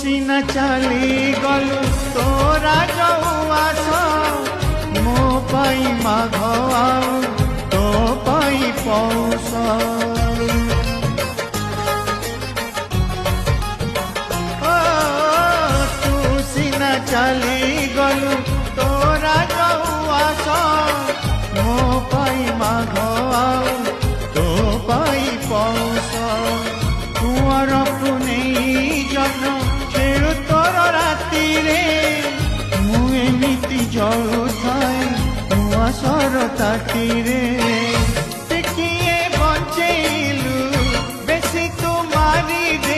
ସିନା ଚାଲିଗଲୁ ତୋରା ଯୋଉ ଆସ ମୋ ପାଇଁ ମାଘ ଆଉ ତୋ ପାଇଁ ପୌଷ ତୁ ସିନା ଚାଲିଗଲୁ ତୋରା ଯୋଉ ଆସ ମୋ ପାଇଁ ମାଘ ଆଉ ତୋ ପାଇଁ ପୌଷ କୁଆଁରକୁ ନେଇ ଜହ୍ନ ଖେଳୁ ତୋର ରାତିରେ ମୁଁ ଏମିତି ଜଳୁଥାଏ ଉଆସର ତାତିରେ ଟିକିଏ ବଞ୍ଚେଇଲୁ ବେଶୀ ତୁ ମାରିଦେ